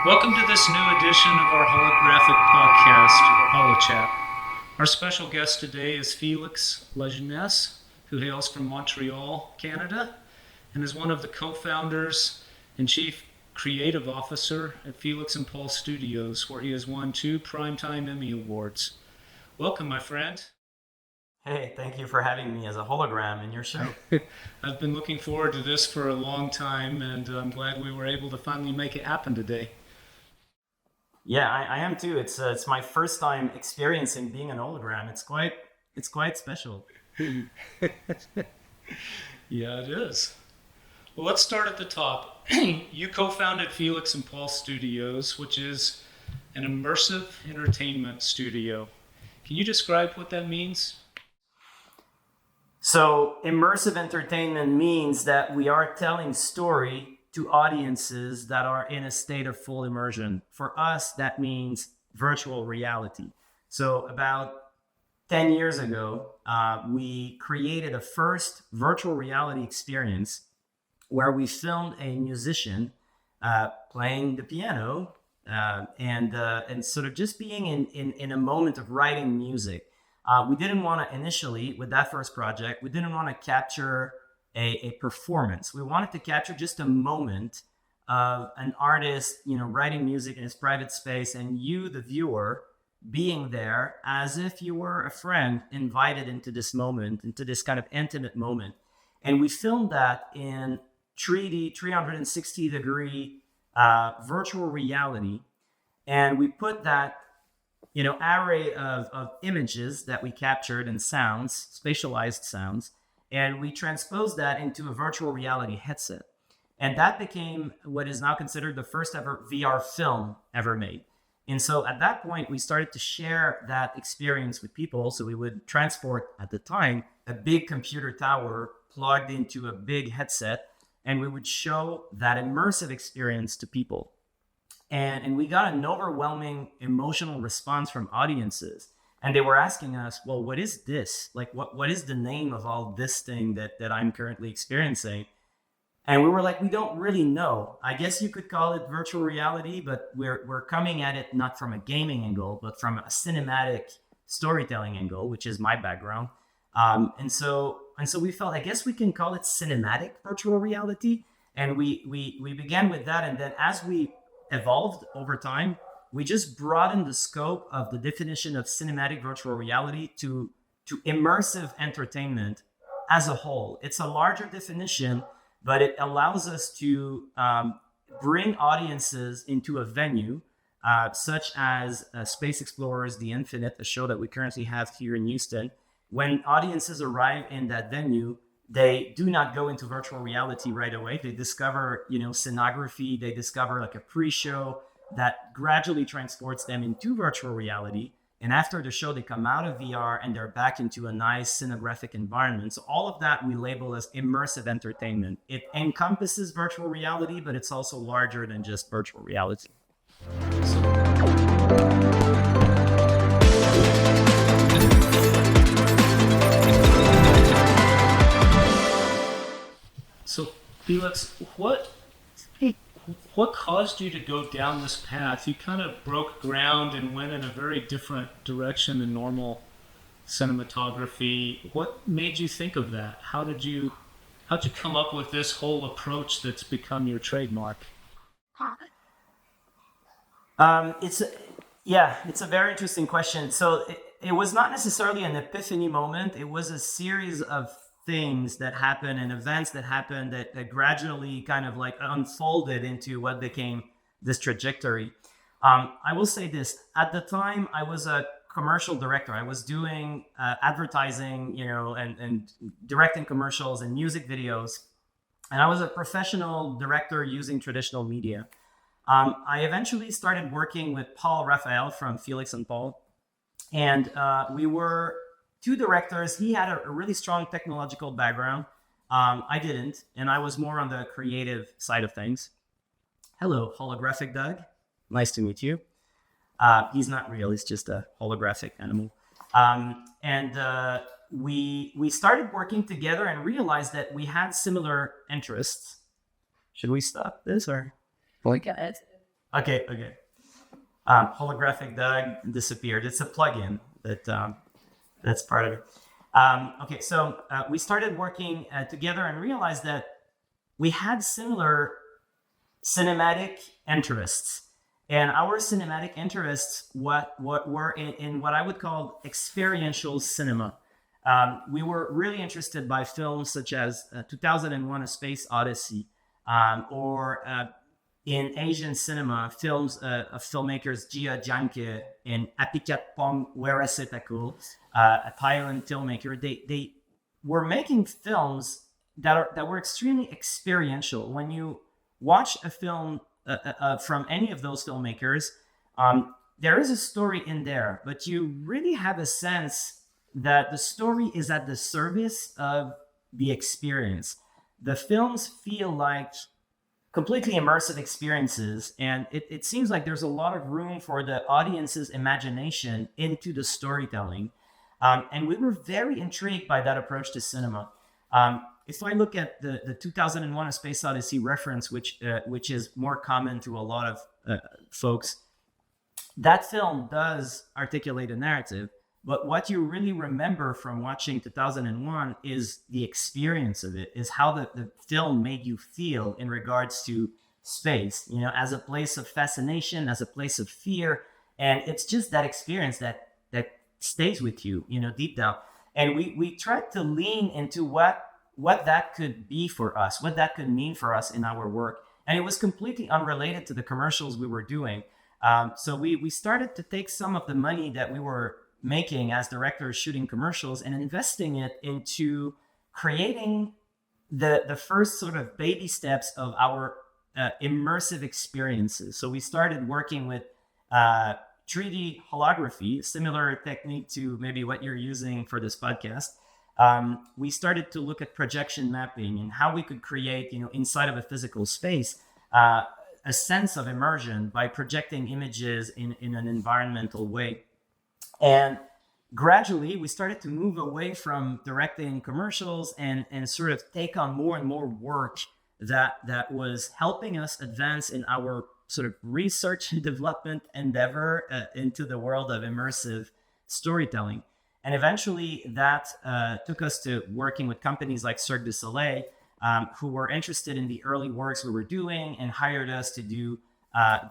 Welcome to this new edition of our holographic podcast, HoloChat. Our special guest today is Felix LAJEUNESSE, who hails from Montreal, Canada, and is one of the co-founders and chief creative officer at Felix&Paul Studios, where he has won 2 Primetime Emmy Awards. Welcome, my friend. Hey, thank you for having me as a hologram in your show. I've been looking forward to this for a long time, and I'm glad we were able to finally make it happen today. Yeah, I am too. It's my first time experiencing being an hologram. It's quite special. Yeah, it is. Well, let's start at the top. You co-founded Felix&Paul Studios, which is an immersive entertainment studio. Can you describe what that means? So, immersive entertainment means that we are telling story to audiences that are in a state of full immersion. For us, that means virtual reality. So, about 10 years ago, we created a first virtual reality experience where we filmed a musician playing the piano and sort of just being in a moment of writing music. We didn't want to initially, with that first project, we didn't want to capture a performance. We wanted to capture just a moment of an artist, writing music in his private space, and you, the viewer, being there as if you were a friend invited into this moment, into this kind of intimate moment. And we filmed that in 3D, 360-degree virtual reality. And we put that array of images that we captured and sounds, spatialized sounds, and we transposed that into a virtual reality headset. And that became what is now considered the first ever VR film ever made. And so at that point, we started to share that experience with people. So we would transport, at the time, a big computer tower plugged into a big headset, and we would show that immersive experience to people. And we got an overwhelming emotional response from audiences. And they were asking us, well, what is this? Like, what is the name of all this thing that I'm currently experiencing? And we were like, we don't really know. I guess you could call it virtual reality, but we're coming at it not from a gaming angle, but from a cinematic storytelling angle, which is my background. And so we felt, I guess we can call it cinematic virtual reality. And we began with that. And then as we evolved over time, we just broadened the scope of the definition of cinematic virtual reality to immersive entertainment as a whole. It's a larger definition, but it allows us to bring audiences into a venue, such as Space Explorers The Infinite, a show that we currently have here in Houston. When audiences arrive in that venue, they do not go into virtual reality right away. They discover, scenography. They discover like a pre-show that gradually transports them into virtual reality. And after the show, they come out of VR and they're back into a nice scenographic environment. So all of that we label as immersive entertainment. It encompasses virtual reality, but it's also larger than just virtual reality. So, Felix, what caused you to go down this path? You kind of broke ground and went in a very different direction than normal cinematography. What made you think of that? How'd you come up with this whole approach that's become your trademark? It's a very interesting question. So it was not necessarily an epiphany moment. It was a series of things that happened and events that happened that gradually kind of like unfolded into what became this trajectory. I will say this, at the time I was a commercial director. I was doing advertising, and directing commercials and music videos. And I was a professional director using traditional media. I eventually started working with Paul Raphael from Felix&Paul. And we were 2 directors. He had a really strong technological background. I didn't, and I was more on the creative side of things. Hello, holographic Doug. Nice to meet you. He's not real. He's just a holographic animal. We started working together and realized that we had similar interests. Should we stop this or? Well, go ahead. Okay. Holographic Doug disappeared. It's a plugin that's part of it. Okay, so we started working together and realized that we had similar cinematic interests. And our cinematic interests what were in what I would call experiential cinema. We were really interested by films such as 2001: A Space Odyssey, or in Asian cinema, films of filmmakers Jia Jianke and Apichatpong Weerasethakul, a Thailand filmmaker. They were making films that were extremely experiential. When you watch a film from any of those filmmakers, there is a story in there, but you really have a sense that the story is at the service of the experience. The films feel like completely immersive experiences, and it seems like there's a lot of room for the audience's imagination into the storytelling. And we were very intrigued by that approach to cinema. If I look at the 2001: A Space Odyssey reference, which is more common to a lot of folks, that film does articulate a narrative. But what you really remember from watching 2001 is the experience of it, is how the film made you feel in regards to space, as a place of fascination, as a place of fear. And it's just that experience that stays with you, deep down. And we tried to lean into what that could be for us, what that could mean for us in our work. And it was completely unrelated to the commercials we were doing. So we started to take some of the money that we were making as directors shooting commercials and investing it into creating the first sort of baby steps of our immersive experiences. So we started working with 3D holography, similar technique to maybe what you're using for this podcast. We started to look at projection mapping and how we could create, inside of a physical space, a sense of immersion by projecting images in an environmental way. And gradually, we started to move away from directing commercials and sort of take on more and more work that was helping us advance in our sort of research and development endeavor into the world of immersive storytelling. And eventually, that took us to working with companies like Cirque du Soleil, who were interested in the early works we were doing and hired us to do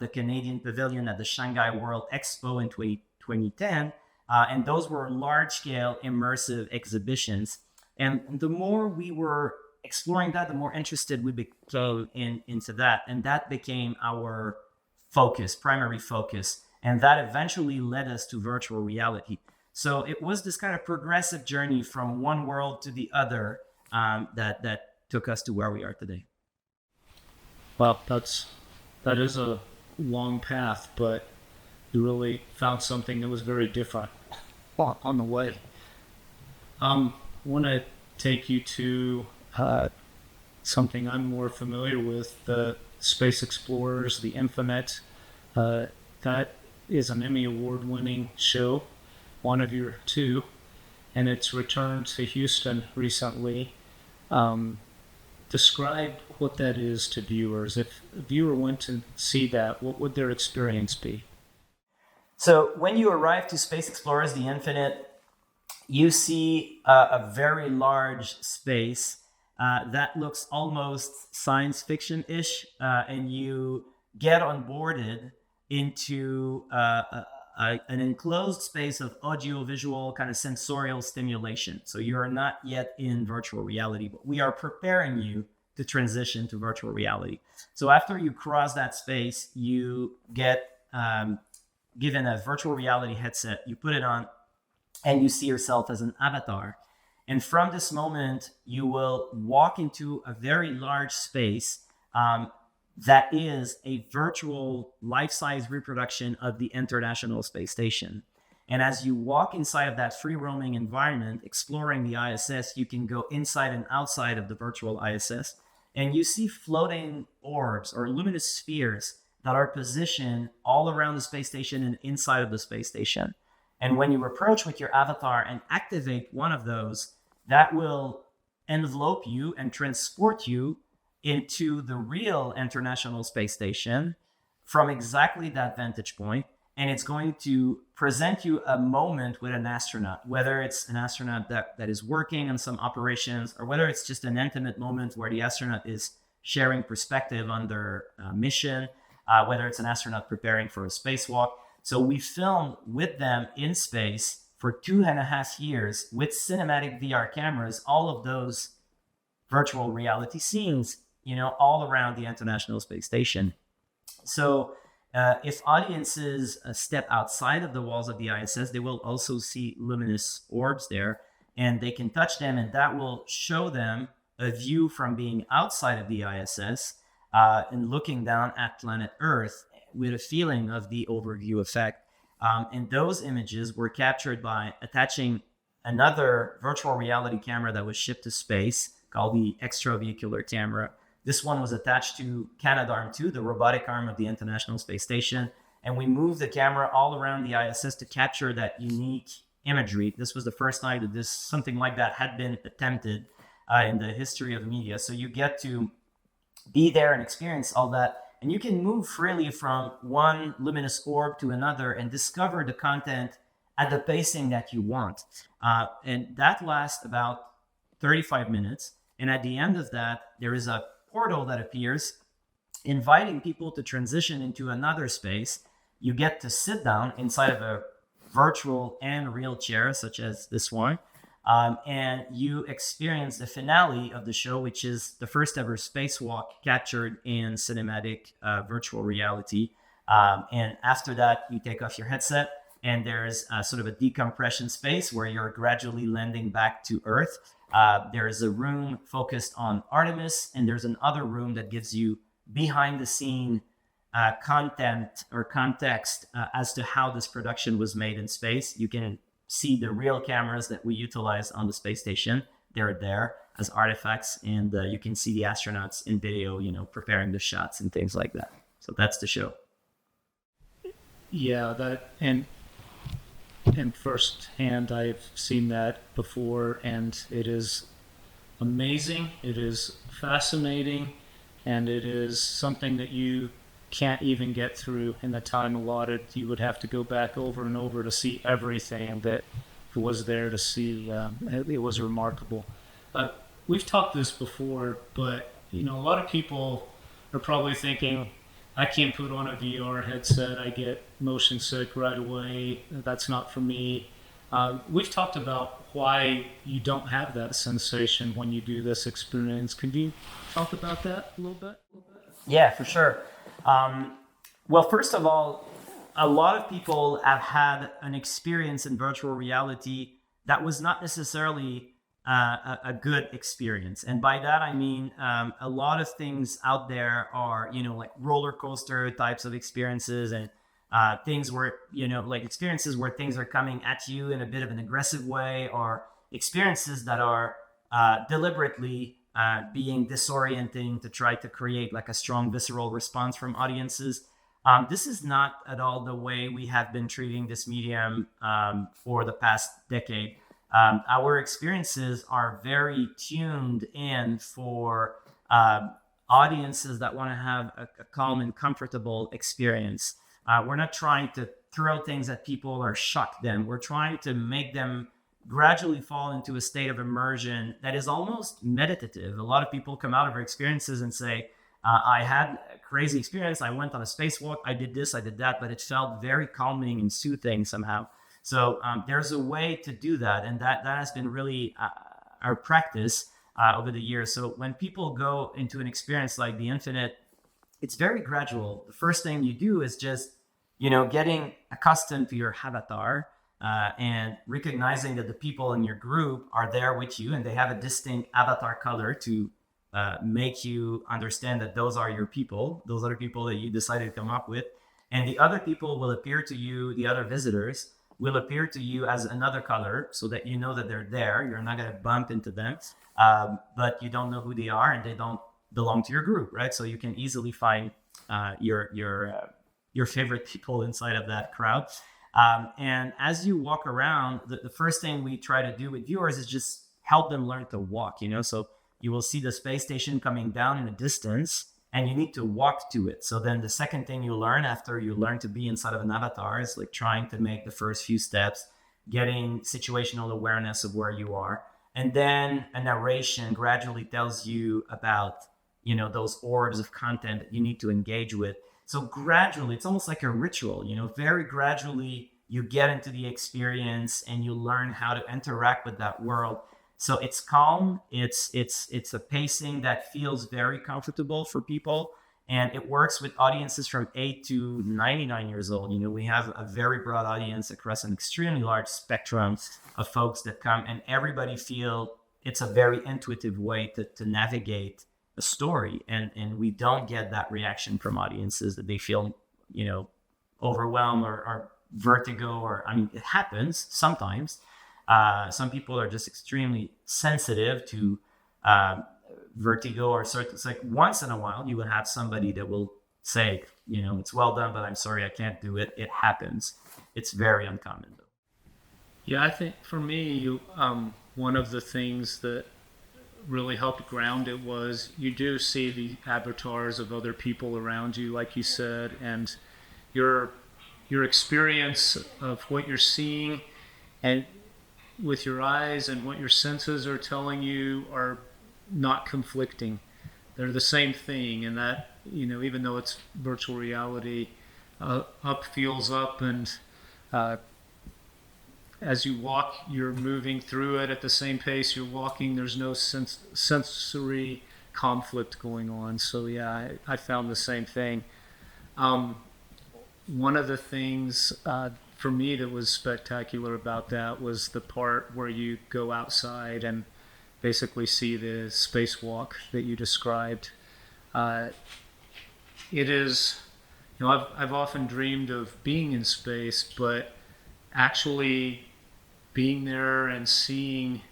the Canadian Pavilion at the Shanghai World Expo in 2010. And those were large-scale immersive exhibitions. And the more we were exploring that, the more interested we became into that. And that became our primary focus. And that eventually led us to virtual reality. So it was this kind of progressive journey from one world to the other that took us to where we are today. Well, that is a long path, but you really found something that was very different on the way. I want to take you to something I'm more familiar with, the Space Explorers, the Infinite. That is an Emmy Award-winning show, one of your two, and it's returned to Houston recently. Describe what that is to viewers. If a viewer went to see that, what would their experience be? So when you arrive to Space Explorers, the Infinite, you see a very large space that looks almost science fiction-ish, and you get onboarded into an enclosed space of audio-visual kind of sensorial stimulation. So you're not yet in virtual reality, but we are preparing you to transition to virtual reality. So after you cross that space, you get given a virtual reality headset, you put it on, and you see yourself as an avatar. And from this moment, you will walk into a very large space that is a virtual life-size reproduction of the International Space Station. And as you walk inside of that free-roaming environment, exploring the ISS, you can go inside and outside of the virtual ISS, and you see floating orbs or luminous spheres that are positioned all around the space station and inside of the space station. And when you approach with your avatar and activate one of those, that will envelope you and transport you into the real International Space Station, from exactly that vantage point, and it's going to present you a moment with an astronaut, whether it's an astronaut that is working on some operations, or whether it's just an intimate moment where the astronaut is sharing perspective on their mission, whether it's an astronaut preparing for a spacewalk. So we filmed with them in space for 2.5 years with cinematic VR cameras, all of those virtual reality scenes, all around the International Space Station. So if audiences step outside of the walls of the ISS, they will also see luminous orbs there, and they can touch them, and that will show them a view from being outside of the ISS and looking down at planet Earth with a feeling of the overview effect. And those images were captured by attaching another virtual reality camera that was shipped to space called the extravehicular camera. This one was attached to Canadarm2, the robotic arm of the International Space Station. And we moved the camera all around the ISS to capture that unique imagery. This was the first time that something like that had been attempted in the history of media. So you get to be there and experience all that. And you can move freely from one luminous orb to another and discover the content at the pacing that you want. And that lasts about 35 minutes. And at the end of that, there is a portal that appears, inviting people to transition into another space. You get to sit down inside of a virtual and real chair, such as this one. And you experience the finale of the show, which is the first ever spacewalk captured in cinematic virtual reality. And after that, you take off your headset, and there's sort of a decompression space where you're gradually landing back to Earth. There is a room focused on Artemis, and there's another room that gives you behind the scene content or context as to how this production was made in space. You can see the real cameras that we utilize on the space station. They're there as artifacts, and you can see the astronauts in video, preparing the shots and things like that. So that's the show. Yeah, that and firsthand, I've seen that before, and it is amazing. It is fascinating, and it is something that you can't even get through in the time allotted. You would have to go back over and over to see everything that was there to see. It was remarkable. We've talked this before, but a lot of people are probably thinking, I can't put on a VR headset. I get motion sick right away. That's not for me. We've talked about why you don't have that sensation when you do this experience. Could you talk about that a little bit? Yeah, for sure. Well, first of all, a lot of people have had an experience in virtual reality that was not necessarily a good experience. And by that, I mean, a lot of things out there are, like roller coaster types of experiences, and things where, like experiences where things are coming at you in a bit of an aggressive way, or experiences that are deliberately being disorienting to try to create like a strong visceral response from audiences. This is not at all the way we have been treating this medium for the past decade. Our experiences are very tuned in for audiences that want to have a calm and comfortable experience. We're not trying to throw things at people or shock them. We're trying to make them gradually fall into a state of immersion that is almost meditative. A lot of people come out of our experiences and say, I had a crazy experience. I went on a spacewalk. I did this, I did that, but it felt very calming and soothing somehow. So there's a way to do that. And that has been really our practice over the years. So when people go into an experience like the Infinite, it's very gradual. The first thing you do is just, getting accustomed to your avatar and recognizing that the people in your group are there with you, and they have a distinct avatar color to make you understand that those are your people. Those are the people that you decided to come up with. And the other people will appear to you, the other visitors will appear to you as another color, so that you know that they're there. You're not going to bump into them, but you don't know who they are, and they don't belong to your group, right? So you can easily find your favorite people inside of that crowd. And as you walk around, the first thing we try to do with viewers is just help them learn to walk, So you will see the space station coming down in the distance, and you need to walk to it. So then the second thing you learn after you learn to be inside of an avatar is like trying to make the first few steps, getting situational awareness of where you are. And then a narration gradually tells you about, you know, those orbs of content that you need to engage with. So gradually, it's almost like a ritual, you know, very gradually you get into the experience and you learn how to interact with that world. So it's calm. It's a pacing that feels very comfortable for people, and it works with audiences from 8 to 99 years old. You know, we have a very broad audience across an extremely large spectrum of folks that come, and everybody feel it's a very intuitive way to navigate a story, and we don't get that reaction from audiences that they feel, you know, overwhelmed or vertigo, or I mean, it happens sometimes. Some people are just extremely sensitive to vertigo or certain. It's like once in a while you will have somebody that will say, you know, it's well done, but I'm sorry, I can't do it. It happens. It's very uncommon though. Yeah, I think for me, one of the things that really helped ground it was you do see the avatars of other people around you, like you said, and your experience of what you're seeing and with your eyes and what your senses are telling you are not conflicting. They're the same thing, and that, you know, even though it's virtual reality, up feels up, and as you walk, you're moving through it at the same pace you're walking. There's no sensory conflict going on. So yeah, I found the same thing. One of the things for me that was spectacular about that was the part where you go outside and basically see the spacewalk that you described. It is, you know, I've often dreamed of being in space, but actually being there and seeing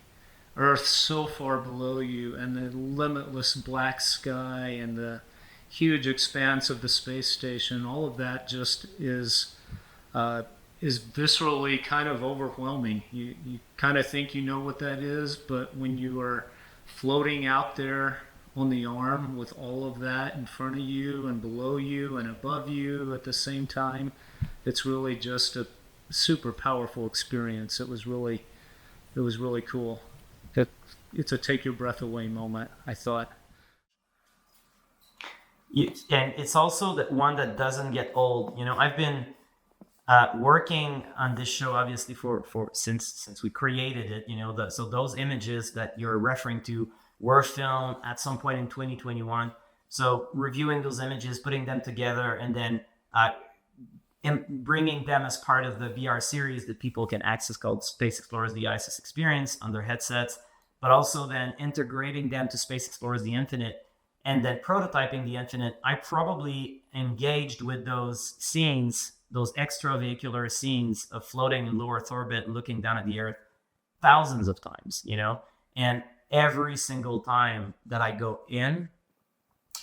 Earth so far below you and the limitless black sky and the huge expanse of the space station, all of that just is viscerally kind of overwhelming. You kind of think you know what that is, but when you are floating out there on the arm with all of that in front of you and below you and above you at the same time, it's really just a super powerful experience. It was really cool. It's a take your breath away moment, I thought. And it's also that one that doesn't get old. You know, I've been working on this show obviously for since we created it. You know, so those images that you're referring to were filmed at some point in 2021. So reviewing those images, putting them together, and then bringing them as part of the VR series that people can access called Space Explorers the ISS Experience on their headsets, but also then integrating them to Space Explorers the Infinite, and then prototyping the Infinite. I probably engaged with those scenes, those extravehicular scenes of floating in low Earth orbit, looking down at the Earth, thousands of times, you know? And every single time that I go in,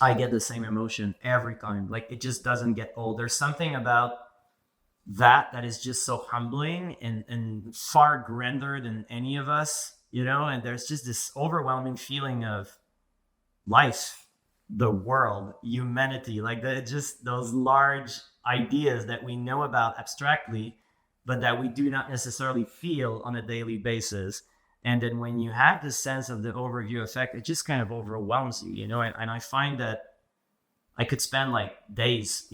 I get the same emotion every time. Like, it just doesn't get old. There's something about that is just so humbling and far grander than any of us, you know? And there's just this overwhelming feeling of life, the world, humanity, like just those large ideas that we know about abstractly, but that we do not necessarily feel on a daily basis. And then when you have this sense of the overview effect, it just kind of overwhelms you, you know? And I find that I could spend like days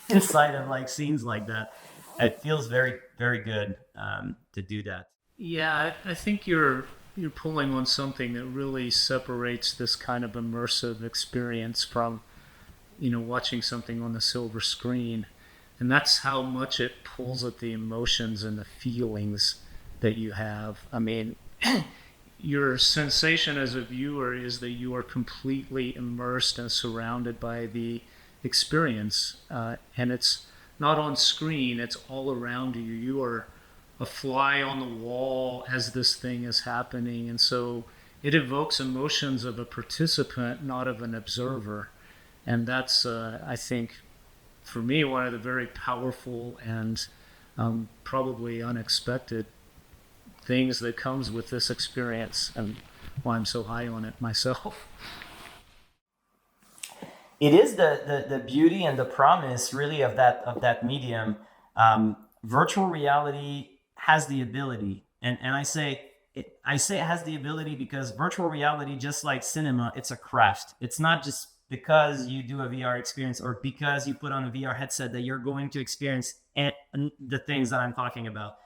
inside of like scenes like that. It feels very, very good to do that. Yeah, I think you're pulling on something that really separates this kind of immersive experience from, you know, watching something on the silver screen. And that's how much it pulls at the emotions and the feelings that you have. I mean, your sensation as a viewer is that you are completely immersed and surrounded by the experience. And it's not on screen, it's all around you. You are a fly on the wall as this thing is happening. And so it evokes emotions of a participant, not of an observer. And that's, I think, for me, one of the very powerful and probably unexpected things that comes with this experience, and why I'm so high on it myself. it is the beauty and the promise really of that medium. Virtual reality has the ability, and I say it has the ability because virtual reality, just like cinema, it's a craft. It's not just because you do a VR experience or because you put on a VR headset that you're going to experience the things that I'm talking about.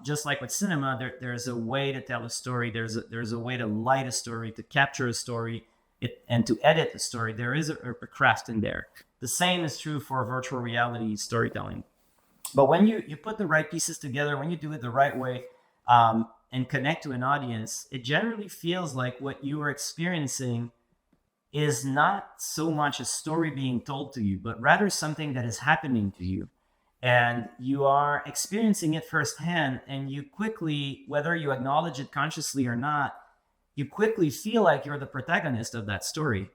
Just like with cinema, there's a way to tell a story. There's a way to light a story, to capture a story, and to edit the story. There is a craft in there. The same is true for virtual reality storytelling. But when you put the right pieces together, when you do it the right way, and connect to an audience, it generally feels like what you are experiencing is not so much a story being told to you, but rather something that is happening to you. And you are experiencing it firsthand, and you quickly, whether you acknowledge it consciously or not, you quickly feel like you're the protagonist of that story.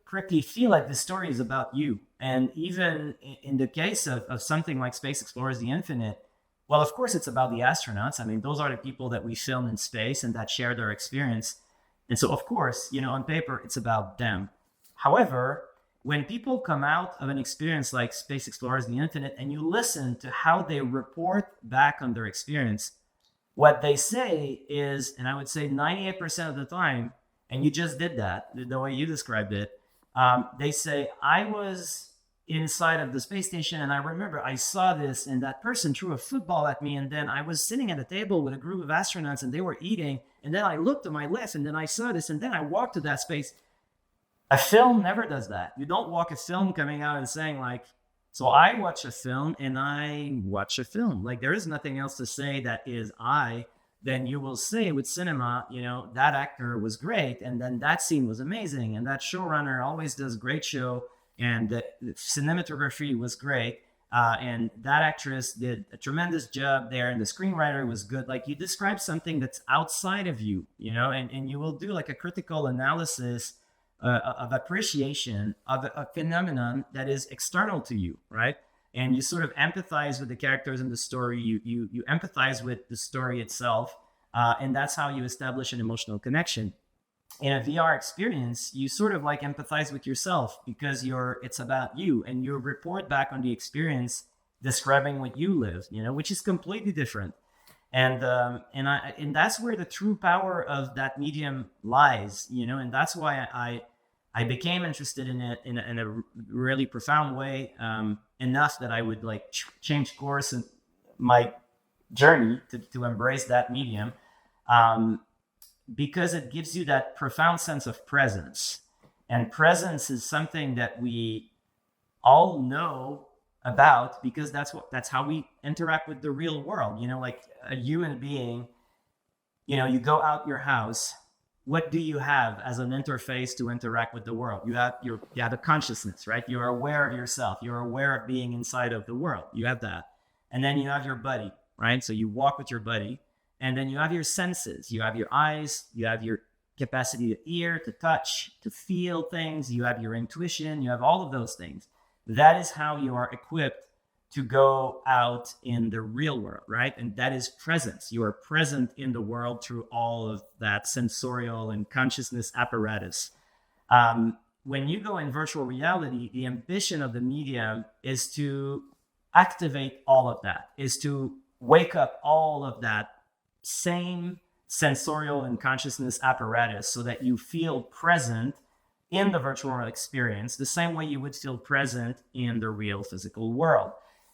Quickly feel like the story is about you. And even in the case of something like Space Explorers the Infinite, well, of course, it's about the astronauts. I mean, those are the people that we film in space and that share their experience. And so, of course, on paper, it's about them. However, when people come out of an experience like Space Explorers the Infinite and you listen to how they report back on their experience, what they say is, and I would say 98% of the time, and you just did that, the way you described it, they say, I was inside of the space station and I remember I saw this and that person threw a football at me, and then I was sitting at a table with a group of astronauts and they were eating, and then I looked to my left and then I saw this, and then I walked to that space. A film never does that. You don't walk a film coming out and saying like, so I watch a film and I watch a film. Like, there is nothing else to say that is I. Then you will say with cinema, that actor was great, and then that scene was amazing, and that showrunner always does great show, and the cinematography was great, and that actress did a tremendous job there, and the screenwriter was good. Like, you describe something that's outside of you, and you will do like a critical analysis of appreciation of a phenomenon that is external to you, right? And you sort of empathize with the characters in the story. You empathize with the story itself, and that's how you establish an emotional connection. In a VR experience, you sort of like empathize with yourself because it's about you, and you report back on the experience, describing what you lived, which is completely different. And that's where the true power of that medium lies, and that's why I became interested in it in a really profound way, enough that I would like change course in my journey to embrace that medium, because it gives you that profound sense of presence. And presence is something that we all know about because that's how we interact with the real world. Like a human being, you go out your house. What do you have as an interface to interact with the world? You have a consciousness, right? You're aware of yourself. You're aware of being inside of the world. You have that. And then you have your buddy, right? So you walk with your buddy. And then you have your senses. You have your eyes. You have your capacity to hear, to touch, to feel things. You have your intuition. You have all of those things. That is how you are equipped to go out in the real world, right? And that is presence. You are present in the world through all of that sensorial and consciousness apparatus. When you go in virtual reality, the ambition of the medium is to activate all of that, is to wake up all of that same sensorial and consciousness apparatus so that you feel present in the virtual experience the same way you would feel present in the real physical world.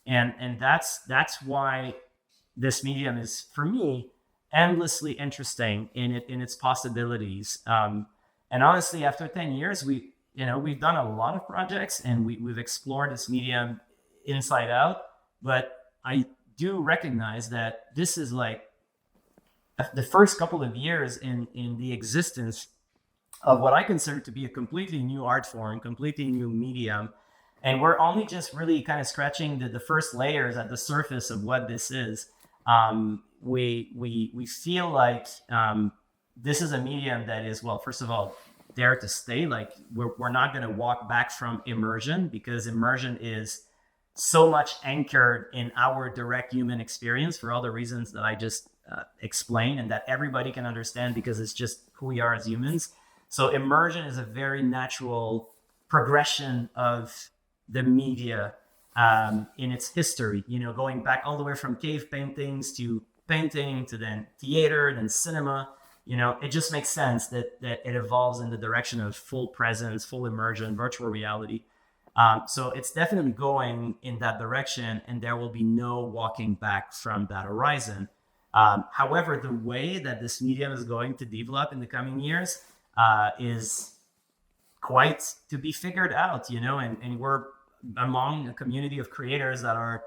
And that's why this medium is, for me, endlessly interesting in its possibilities. And honestly, after 10 years, we've done a lot of projects and we've explored this medium inside out. But I do recognize that this is like the first couple of years in the existence of what I consider to be a completely new art form, completely new medium. And we're only just really kind of scratching the first layers at the surface of what this is. We feel like this is a medium that is, well, first of all, there to stay. Like we're not going to walk back from immersion because immersion is so much anchored in our direct human experience for all the reasons that I just explained and that everybody can understand because it's just who we are as humans. So immersion is a very natural progression of the media in its history, going back all the way from cave paintings to painting to then theater, then cinema. It just makes sense that it evolves in the direction of full presence, full immersion, virtual reality. So it's definitely going in that direction, and there will be no walking back from that horizon. However, the way that this medium is going to develop in the coming years is quite to be figured out, and we're among a community of creators that are,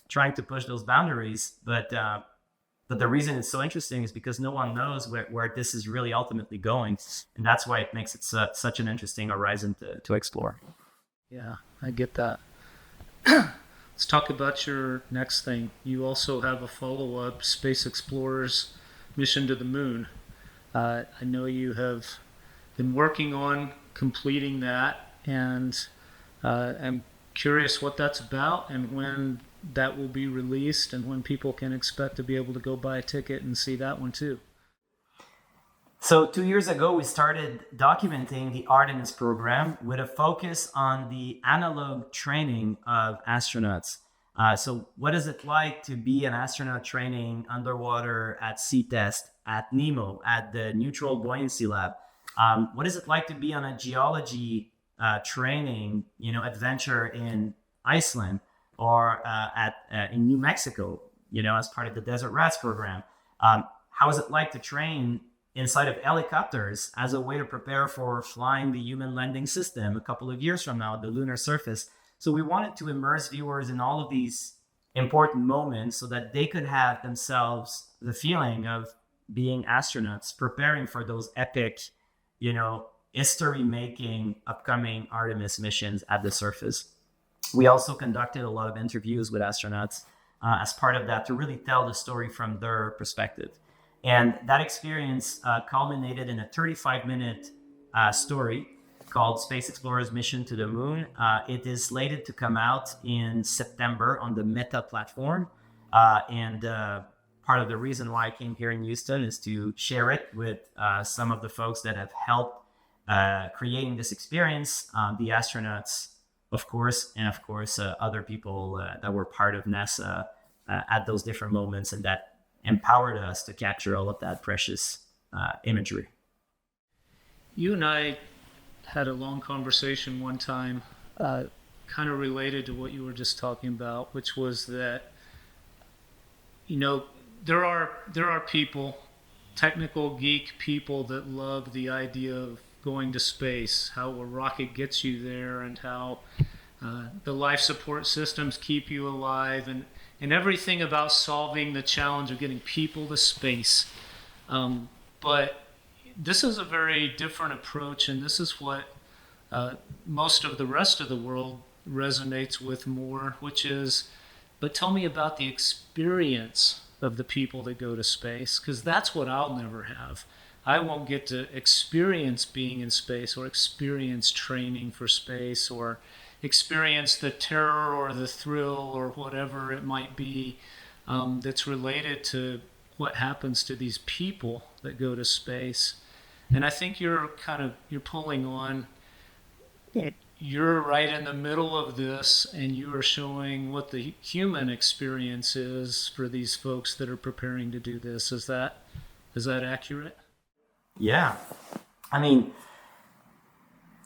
trying to push those boundaries. But the reason it's so interesting is because no one knows where this is really ultimately going. And that's why it makes it such an interesting horizon to explore. Yeah, I get that. Let's talk about your next thing. You also have a follow-up, Space Explorer's Mission to the Moon. I know you have been working on completing that, and I'm curious what that's about and when that will be released and when people can expect to be able to go buy a ticket and see that one too. So 2 years ago, we started documenting the Artemis program with a focus on the analog training of astronauts. So what is it like to be an astronaut training underwater at sea test, at NEMO, at the Neutral Buoyancy Lab? What is it like to be on a geology training, adventure in Iceland or in New Mexico, as part of the Desert Rats program? How is it like to train inside of helicopters as a way to prepare for flying the human landing system a couple of years from now at the lunar surface? So we wanted to immerse viewers in all of these important moments so that they could have themselves the feeling of being astronauts, preparing for those epic, history-making upcoming Artemis missions at the surface. We also conducted a lot of interviews with astronauts as part of that to really tell the story from their perspective. And that experience culminated in a 35-minute story called Space Explorer's Mission to the Moon. It is slated to come out in September on the Meta platform. And part of the reason why I came here in Houston is to share it with some of the folks that have helped creating this experience, the astronauts, of course, and of course, other people that were part of NASA at those different moments and that empowered us to capture all of that precious imagery. You and I had a long conversation one time, kind of related to what you were just talking about, which was that, there are people, technical geek people, that love the idea of going to space, how a rocket gets you there, and how the life support systems keep you alive, and everything about solving the challenge of getting people to space. But this is a very different approach, and this is what most of the rest of the world resonates with more, which is, but tell me about the experience of the people that go to space, because that's what I'll never have. I won't get to experience being in space or experience training for space or experience the terror or the thrill or whatever it might be that's related to what happens to these people that go to space. And I think you're pulling on, you're right in the middle of this, and you are showing what the human experience is for these folks that are preparing to do this. Is that accurate? Yeah. I mean,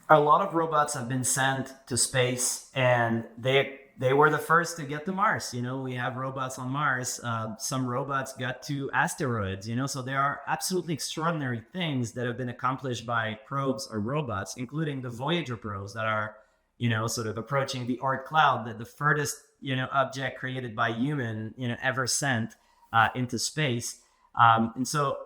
a lot of robots have been sent to space, and they were the first to get to Mars. We have robots on Mars. Some robots got to asteroids, so there are absolutely extraordinary things that have been accomplished by probes or robots, including the Voyager probes that are, sort of approaching the Oort cloud, the furthest, object created by human, ever sent into space. And so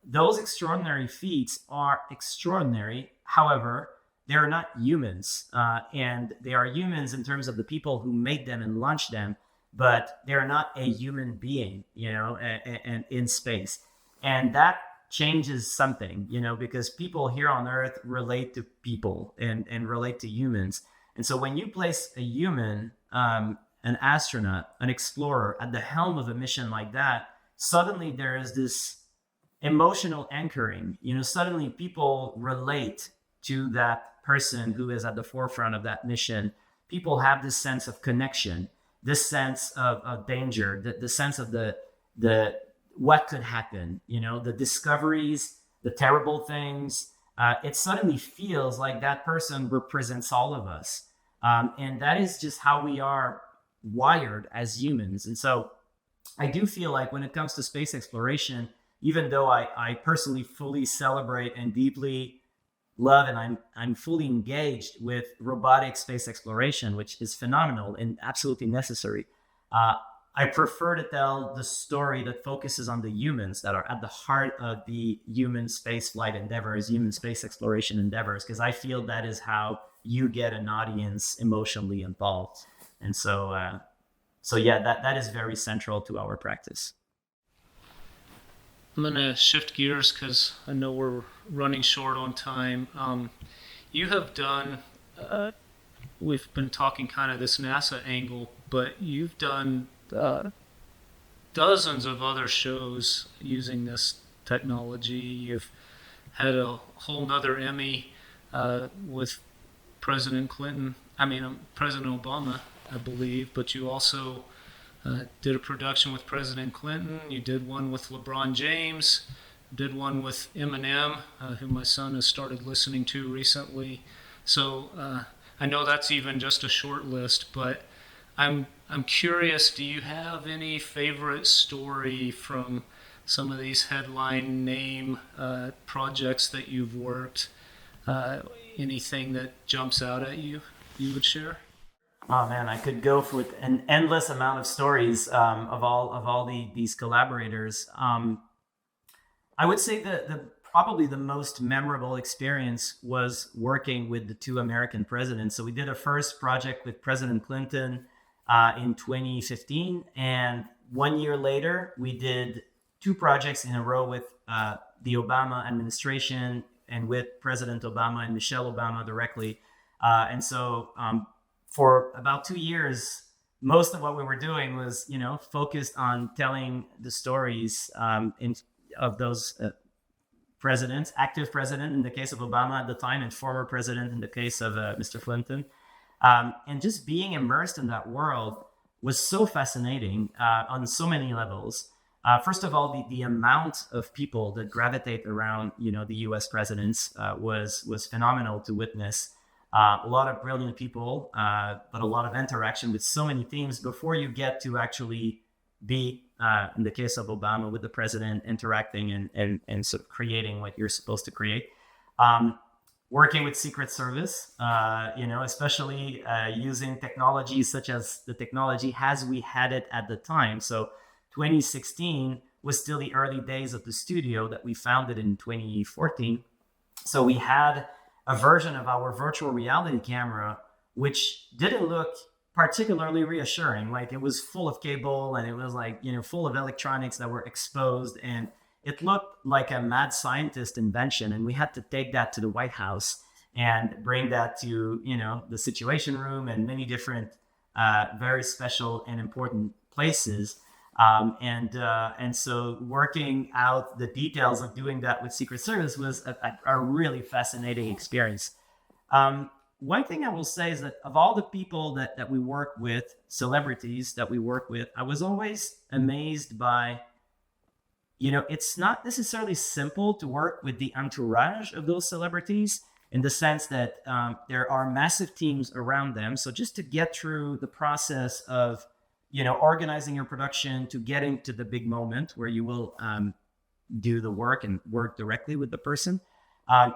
those extraordinary feats are extraordinary. However, they are not humans, and they are humans in terms of the people who made them and launched them, but they're not a human being, and in space. And that changes something, because people here on Earth relate to people and relate to humans. And so when you place a human, an astronaut, an explorer at the helm of a mission like that, suddenly there is this emotional anchoring. Suddenly people relate to that person who is at the forefront of that mission, people have this sense of connection, this sense of danger, the sense of the what could happen, the discoveries, the terrible things. It suddenly feels like that person represents all of us. And that is just how we are wired as humans. And so I do feel like when it comes to space exploration, even though I personally fully celebrate and deeply love and I'm fully engaged with robotic space exploration, which is phenomenal and absolutely necessary, I prefer to tell the story that focuses on the humans that are at the heart of the human space flight endeavors, human space exploration endeavors, because I feel that is how you get an audience emotionally involved. And so yeah, that is very central to our practice. I'm going to shift gears because I know we're running short on time. You have done, we've been talking kind of this NASA angle, but you've done dozens of other shows using this technology. You've had a whole nother Emmy with President Obama, I believe, but you also did a production with President Clinton. You did one with LeBron James, did one with Eminem, who my son has started listening to recently. So I know that's even just a short list, but I'm curious, do you have any favorite story from some of these headline name projects that you've worked? Anything that jumps out at you would share? Oh man, I could go with an endless amount of stories of all these collaborators. I would say the probably the most memorable experience was working with the two American presidents. So we did a first project with President Clinton in 2015, and 1 year later we did two projects in a row with the Obama administration and with President Obama and Michelle Obama directly. And so for about 2 years, most of what we were doing was, focused on telling the stories of those presidents, active president in the case of Obama at the time, and former president in the case of Mr. Clinton. And just being immersed in that world was so fascinating on so many levels. First of all, the amount of people that gravitate around, the U.S. presidents was phenomenal to witness. A lot of brilliant people, but a lot of interaction with so many themes before you get to actually be, in the case of Obama, with the president interacting and sort of creating what you're supposed to create. Working with Secret Service, especially using technologies such as the technology as we had it at the time. So 2016 was still the early days of the studio that we founded in 2014. So we had a version of our virtual reality camera, which didn't look particularly reassuring. Like, it was full of cable and it was full of electronics that were exposed, and it looked like a mad scientist invention. And we had to take that to the White House and bring that to, the Situation Room and many different very special and important places. And so working out the details of doing that with Secret Service was a really fascinating experience. One thing I will say is that of all the people that we work with, celebrities that we work with, I was always amazed by, it's not necessarily simple to work with the entourage of those celebrities, in the sense that there are massive teams around them. So just to get through the process of organizing your production to getting to the big moment where you will do the work and work directly with the person.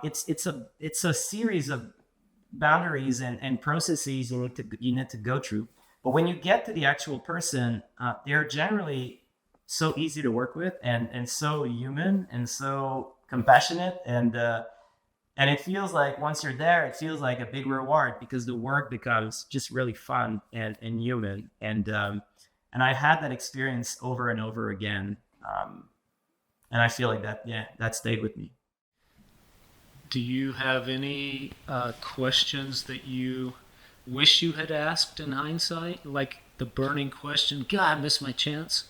It's a series of boundaries and processes you need to go through. But when you get to the actual person, they're generally so easy to work with and so human and so compassionate, and it feels like once you're there, it feels like a big reward because the work becomes just really fun and human. And I had that experience over and over again. And I feel like that stayed with me. Do you have any questions that you wish you had asked in hindsight? Like the burning question, God, I missed my chance.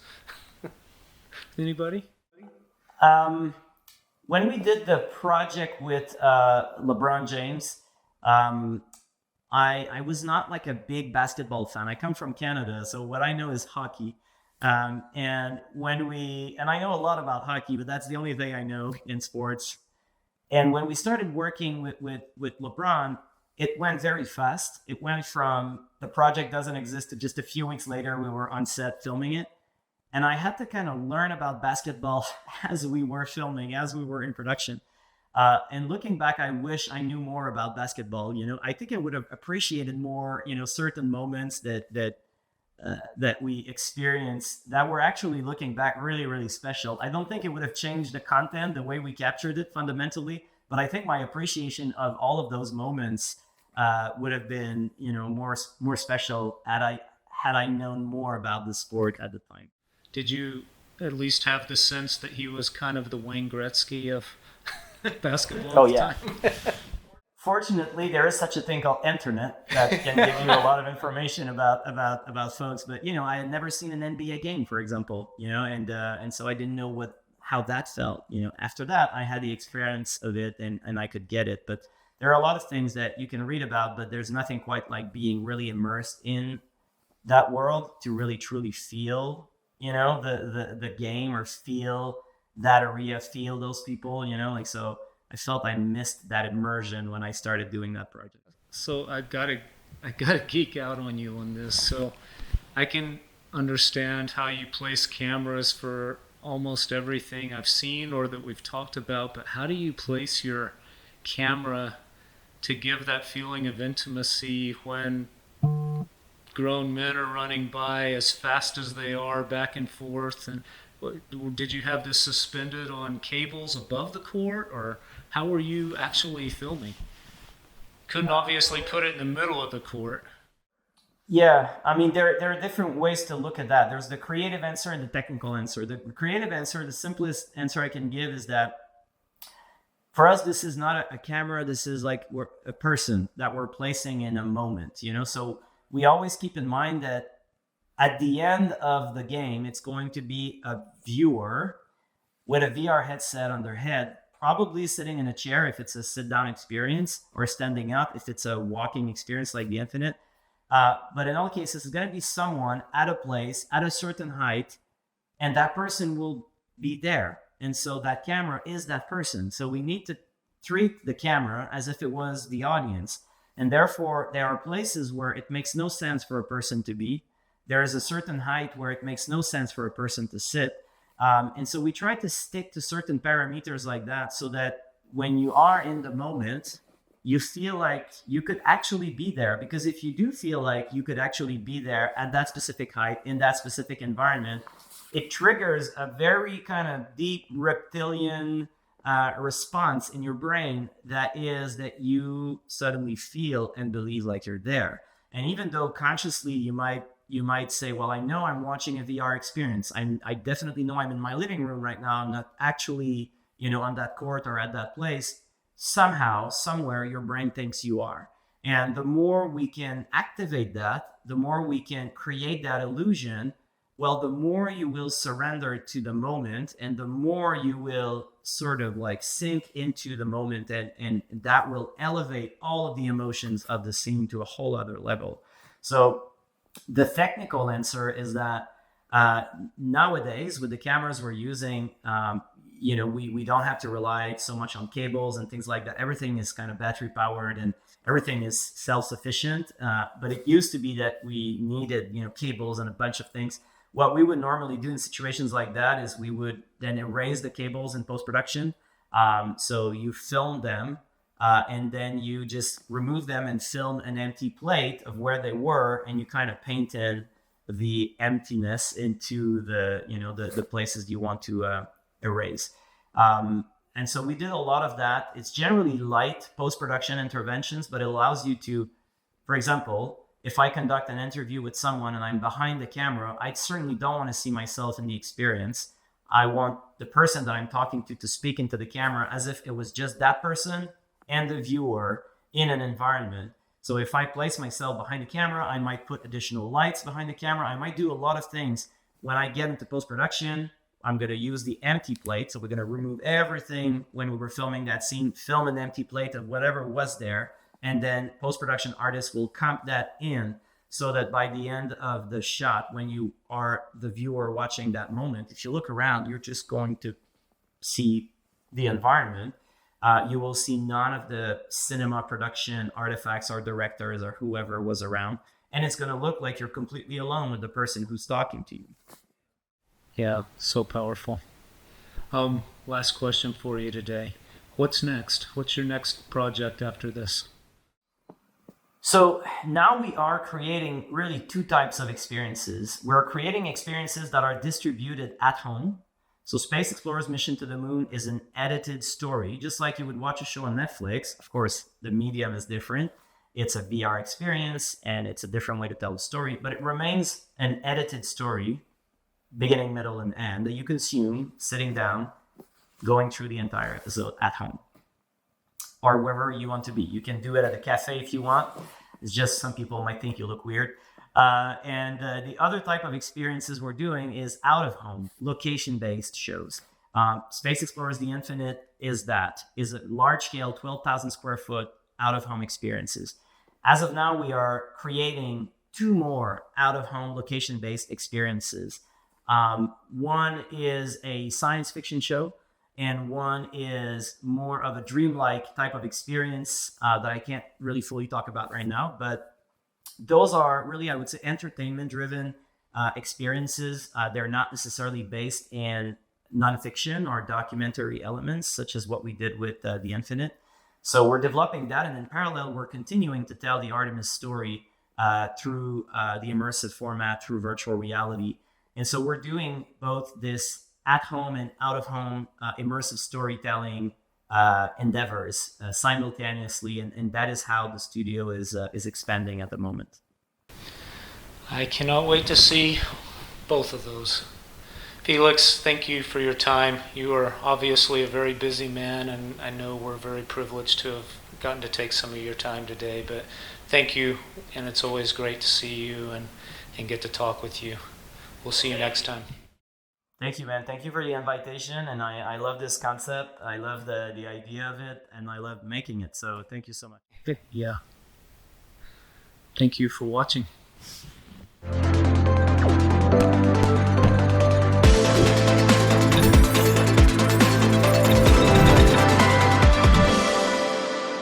Anybody? When we did the project with LeBron James, I was not like a big basketball fan. I come from Canada, so what I know is hockey. And I know a lot about hockey, but that's the only thing I know in sports. And when we started working with LeBron, it went very fast. It went from the project doesn't exist to just a few weeks later, we were on set filming it. And I had to kind of learn about basketball as we were filming, as we were in production. And looking back, I wish I knew more about basketball. I think I would have appreciated more, certain moments that we experienced that were actually, looking back, really, really special. I don't think it would have changed the content, the way we captured it fundamentally, but I think my appreciation of all of those moments would have been, more special had I known more about the sport at the time. Did you at least have the sense that he was kind of the Wayne Gretzky of basketball? Oh, yeah. Fortunately, there is such a thing called internet that can give you a lot of information about folks. But I had never seen an NBA game, for example. And so I didn't know how that felt. After that, I had the experience of it, and I could get it. But there are a lot of things that you can read about, but there's nothing quite like being really immersed in that world to really truly feel, the game, or feel that area, feel those people. So I felt I missed that immersion when I started doing that project. So I gotta geek out on you on this. So I can understand how you place cameras for almost everything I've seen or that we've talked about, but how do you place your camera to give that feeling of intimacy when grown men are running by as fast as they are, back and forth? And did you have this suspended on cables above the court, or how were you actually filming? Couldn't obviously put it in the middle of the court. Yeah, I mean, there are different ways to look at that. There's the creative answer and the technical answer. The creative answer, the simplest answer I can give is that for us, this is not a camera. This is like a person that we're placing in a moment, So we always keep in mind that at the end of the game, it's going to be a viewer with a VR headset on their head, probably sitting in a chair if it's a sit-down experience, or standing up if it's a walking experience like the Infinite. But in all cases, it's going to be someone at a place at a certain height, and that person will be there. And so that camera is that person. So we need to treat the camera as if it was the audience. And therefore, there are places where it makes no sense for a person to be. There is a certain height where it makes no sense for a person to sit. And so we try to stick to certain parameters like that, so that when you are in the moment, you feel like you could actually be there. Because if you do feel like you could actually be there at that specific height, in that specific environment, it triggers a very kind of deep reptilian response in your brain that you suddenly feel and believe like you're there. And even though consciously you might say, well, I know I'm watching a VR experience. I definitely know I'm in my living room right now. I'm not actually, on that court or at that place. Somehow, somewhere, your brain thinks you are. And the more we can activate that, the more we can create that illusion, well, the more you will surrender to the moment, and the more you will sort of like sink into the moment, and that will elevate all of the emotions of the scene to a whole other level. So the technical answer is that nowadays, with the cameras we're using, we don't have to rely so much on cables and things like that. Everything is kind of battery powered and everything is self-sufficient. But it used to be that we needed, cables and a bunch of things. What we would normally do in situations like that is we would then erase the cables in post-production. So you film them, and then you just remove them and film an empty plate of where they were, and you kind of painted the emptiness into the places you want to erase. And so we did a lot of that. It's generally light post-production interventions, but it allows you to, for example, if I conduct an interview with someone and I'm behind the camera, I certainly don't want to see myself in the experience. I want the person that I'm talking to speak into the camera as if it was just that person and the viewer in an environment. So if I place myself behind the camera, I might put additional lights behind the camera. I might do a lot of things. When I get into post-production, I'm going to use the empty plate. So we're going to remove everything when we were filming that scene, film an empty plate of whatever was there. And then post-production artists will comp that in so that by the end of the shot, when you are the viewer watching that moment, if you look around, you're just going to see the environment. You will see none of the cinema production artifacts or directors or whoever was around. And it's going to look like you're completely alone with the person who's talking to you. Yeah, so powerful. Last question for you today. What's next? What's your next project after this? So now we are creating really two types of experiences. We're creating experiences that are distributed at home. So Space Explorer's Mission to the Moon is an edited story, just like you would watch a show on Netflix. Of course, the medium is different. It's a VR experience and it's a different way to tell the story, but it remains an edited story, beginning, middle, and end, that you consume sitting down, going through the entire episode at home or wherever you want to be. You can do it at a cafe if you want. It's just some people might think you look weird. The other type of experiences we're doing is out of home, location-based shows. Space Explorers The Infinite is a large-scale, 12,000 square foot out of home experiences. As of now, we are creating 2 more out of home location-based experiences. One is a science fiction show, and one is more of a dreamlike type of experience that I can't really fully talk about right now. But those are really, I would say, entertainment-driven experiences. They're not necessarily based in nonfiction or documentary elements, such as what we did with The Infinite. So we're developing that, and in parallel, we're continuing to tell the Artemis story through the immersive format, through virtual reality. And so we're doing both this at-home and out-of-home immersive storytelling endeavors simultaneously, and that is how the studio is expanding at the moment. I cannot wait to see both of those. Felix, thank you for your time. You are obviously a very busy man, and I know we're very privileged to have gotten to take some of your time today, but thank you, and it's always great to see you and get to talk with you. We'll see you next time. Thank you, man. Thank you for the invitation, and I love this concept. I love the idea of it, and I love making it, so thank you so much. Yeah. Thank you for watching.